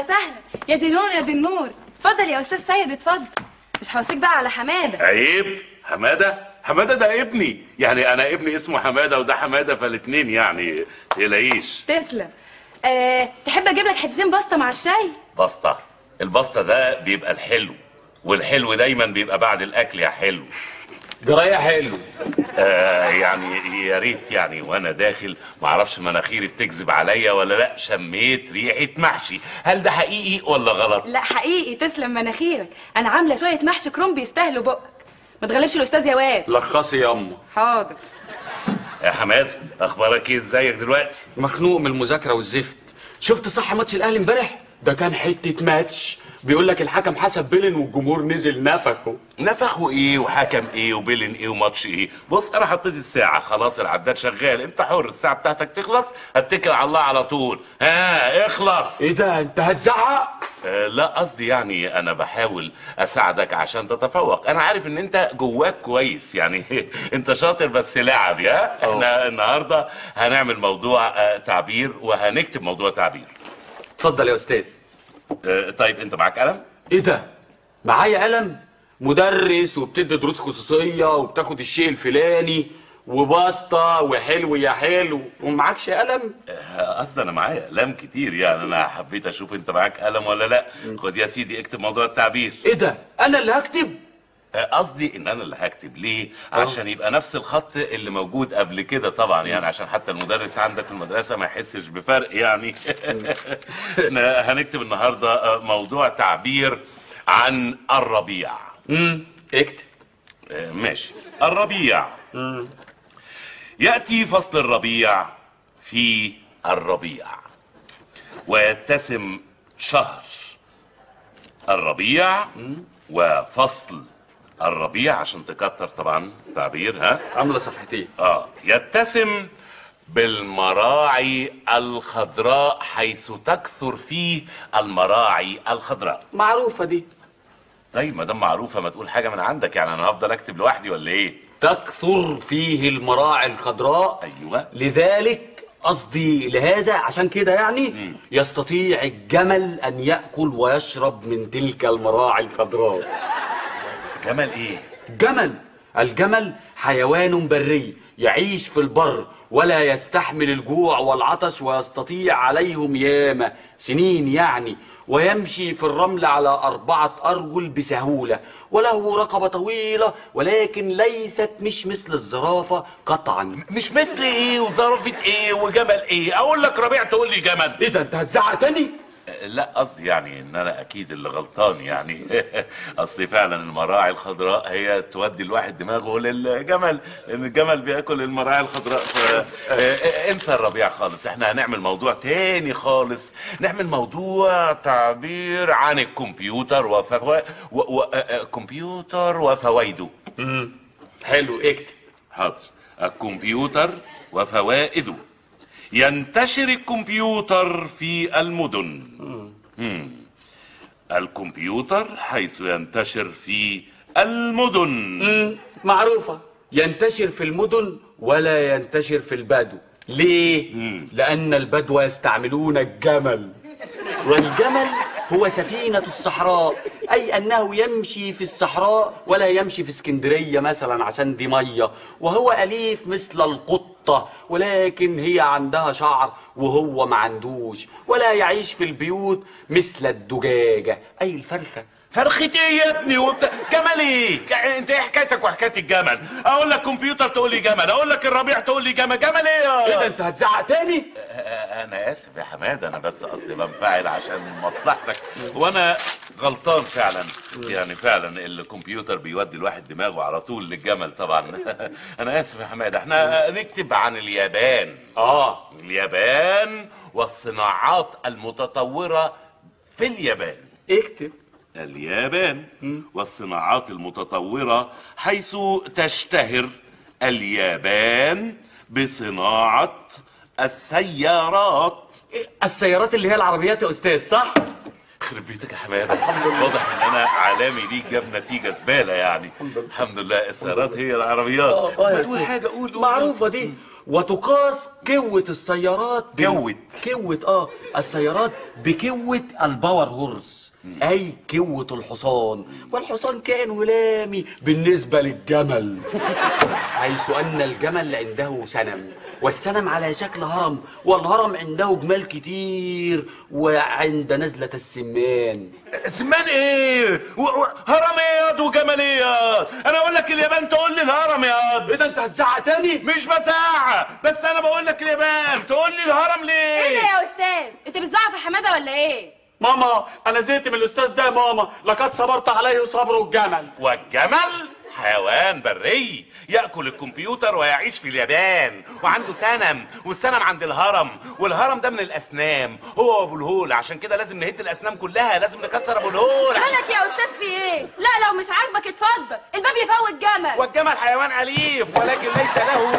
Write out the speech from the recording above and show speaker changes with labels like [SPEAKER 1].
[SPEAKER 1] وسهلا. يا دي نور يا دي النور. اتفضل يا استاذ سيد اتفضل. مش هوصيك بقى على حماده.
[SPEAKER 2] عيب. حماده ده ابني، يعني انا ابني اسمه حماده وده حماده، فالاتنين يعني تقلقيش.
[SPEAKER 1] تسلم. تحب اجيب لك حتتين بسطه مع الشاي؟
[SPEAKER 2] بسطه؟ البسطه ده بيبقى الحلو، والحلو دايما بيبقى بعد الاكل يا حلو.
[SPEAKER 3] جرايه حلو.
[SPEAKER 2] يعني يا ريت يعني وانا داخل معرفش مناخيري بتكذب عليا ولا لا، شميت ريحه محشي، هل ده حقيقي ولا غلط؟
[SPEAKER 1] لا حقيقي. تسلم مناخيرك. انا عامله شويه محشي كرنب يستاهلوا بقك. ما تغلبش الاستاذ يا واد.
[SPEAKER 3] لخصي ياما.
[SPEAKER 1] حاضر.
[SPEAKER 2] يا حماد اخبارك ايه؟ ازيك دلوقتي؟
[SPEAKER 3] مخنوق من المذاكره والزفت. شفت صح ماتش الاهلي امبارح؟ ده كان حته ماتش. بيقول لك الحكم حسب بيلن والجمهور نزل
[SPEAKER 2] نفخوا ايه وحكم ايه وبيلن ايه وماتش ايه؟ بص انا حطيت الساعه خلاص، العداد شغال، انت حر، الساعه بتاعتك تخلص هتكل على الله على طول. اخلص.
[SPEAKER 3] ايه ده انت هتزعق؟
[SPEAKER 2] لا قصدي يعني انا بحاول اساعدك عشان تتفوق، انا عارف ان انت جواك كويس يعني انت شاطر بس لعب. احنا النهارده هنعمل موضوع تعبير وهنكتب موضوع تعبير.
[SPEAKER 3] اتفضل يا استاذ.
[SPEAKER 2] طيب انت معاك قلم؟
[SPEAKER 3] ايه ده؟ معايا قلم؟ مدرس وبتدي دروس خصوصيه وبتاخد الشيء الفلاني وباسطه وحلو يا حلو ومعكش قلم؟
[SPEAKER 2] قصدي انا معايا اقلام كتير، يعني انا حبيت اشوف انت معاك قلم ولا لا. خد يا سيدي اكتب موضوع التعبير.
[SPEAKER 3] ايه ده؟ انا اللي هكتب؟
[SPEAKER 2] قصدي ان انا اللي هكتب. ليه؟ عشان يبقى نفس الخط اللي موجود قبل كده طبعا، يعني عشان حتى المدرس عندك في المدرسه ما يحسش بفرق يعني. احنا هنكتب النهارده موضوع تعبير عن الربيع.
[SPEAKER 3] اكتب.
[SPEAKER 2] ماشي. الربيع. ياتي فصل الربيع في الربيع، ويتسم شهر الربيع وفصل الربيع، عشان تكتر طبعا تعبير.
[SPEAKER 3] عامله صفحتين.
[SPEAKER 2] يتسم بالمراعي الخضراء، حيث تكثر فيه المراعي الخضراء.
[SPEAKER 3] معروفه دي.
[SPEAKER 2] طيب ما دام معروفه ما تقول حاجه من عندك، يعني انا هفضل اكتب لوحدي ولا ايه؟
[SPEAKER 3] تكثر فيه المراعي الخضراء.
[SPEAKER 2] ايوه.
[SPEAKER 3] لذلك قصدي لهذا عشان كده يعني يستطيع الجمل ان ياكل ويشرب من تلك المراعي الخضراء.
[SPEAKER 2] جمل ايه؟
[SPEAKER 3] الجمل حيوان بري يعيش في البر ولا يستحمل الجوع والعطش ويستطيع عليهم ياما سنين يعني، ويمشي في الرمل على 4 أرجل بسهولة، وله رقبة طويلة ولكن ليست مش مثل الزرافة قطعا.
[SPEAKER 2] مش مثل ايه وزرافة ايه وجمل ايه؟ اقول لك ربيع تقول لي جمل.
[SPEAKER 3] ايه ده انت هتزعق تاني؟
[SPEAKER 2] لا قصدي يعني ان انا اكيد اللي غلطان يعني. اصلي فعلا المراعي الخضراء هي تودي الواحد دماغه للجمل، لان الجمل بياكل المراعي الخضراء. انسى الربيع خالص، احنا هنعمل موضوع تاني خالص، نعمل موضوع تعبير عن الكمبيوتر كمبيوتر وفوائده.
[SPEAKER 3] حلو اكتب.
[SPEAKER 2] حاضر. الكمبيوتر وفوائده. ينتشر الكمبيوتر في المدن. الكمبيوتر حيث ينتشر في المدن.
[SPEAKER 3] معروفة. ينتشر في المدن ولا ينتشر في البدو. ليه؟ لأن البدو يستعملون الجمل، والجمل هو سفينة الصحراء، أي أنه يمشي في الصحراء ولا يمشي في اسكندرية مثلا عشان دي مية، وهو أليف مثل القطة، ولكن هي عندها شعر وهو ما عندوش، ولا يعيش في البيوت مثل الدجاجة أي الفرخة.
[SPEAKER 2] فرخة ايه يا ابني جمل ايه؟ انت ايه حكايتك وحكاية الجمل؟ اقول لك كمبيوتر تقول لي جمل، اقول لك الربيع تقول لي جمل ايه؟
[SPEAKER 3] ايه ده انت هتزعق تاني؟
[SPEAKER 2] انا اسف يا حماد، انا بس اصلي بنفعل عشان مصلحتك، وانا غلطان فعلا، يعني فعلا الكمبيوتر بيودي الواحد دماغه على طول للجمل طبعا. انا اسف يا حماد. احنا نكتب عن اليابان. اليابان والصناعات المتطورة في اليابان.
[SPEAKER 3] اكتب.
[SPEAKER 2] اليابان والصناعات المتطورة، حيث تشتهر اليابان بصناعة السيارات.
[SPEAKER 3] السيارات اللي هي العربيات يا أستاذ، صح؟
[SPEAKER 2] يخرب بيتك يا حماده، واضح ان انا علامي ليك جاب نتيجه زباله يعني. الحمد لله. السيارات هي العربيات.
[SPEAKER 3] قول حاجه. قول. معروفه دي. وتقاس كوة السيارات
[SPEAKER 2] كوة
[SPEAKER 3] السيارات بكوة الباور هورس، أي كوة الحصان، والحصان كائن هلامي بالنسبة للجمل، حيث أن الجمل عنده سنم، والسنم على شكل هرم، والهرم عنده جمال كتير، وعند نزلة السمان.
[SPEAKER 2] سمان ايه؟ هرميات وجماليات. انا اقول لك اليابان تقول لي الهرم ياض.
[SPEAKER 3] ايه ده انت هتزعق تاني؟
[SPEAKER 2] مش بزعق، بس انا بقول لك اليابان تقول لي الهرم ليه؟
[SPEAKER 1] ايه ده يا استاذ؟ انت بتزعق في حماده ولا ايه؟
[SPEAKER 3] ماما انا زهقت من الاستاذ ده يا ماما، لقد صبرت عليه صبر الجمل.
[SPEAKER 2] والجمل حيوان بري ياكل الكمبيوتر ويعيش في اليابان، وعنده سنم، والسنم عند الهرم، والهرم ده من الاسنام، هو ابو الهول، عشان كده لازم نهد الاسنام كلها، لازم نكسر ابو الهول.
[SPEAKER 1] مالك يا استاذ في ايه؟ لا لو مش عاجبك اتفضل، الباب يفوت جمل.
[SPEAKER 2] والجمل حيوان اليف ولكن ليس له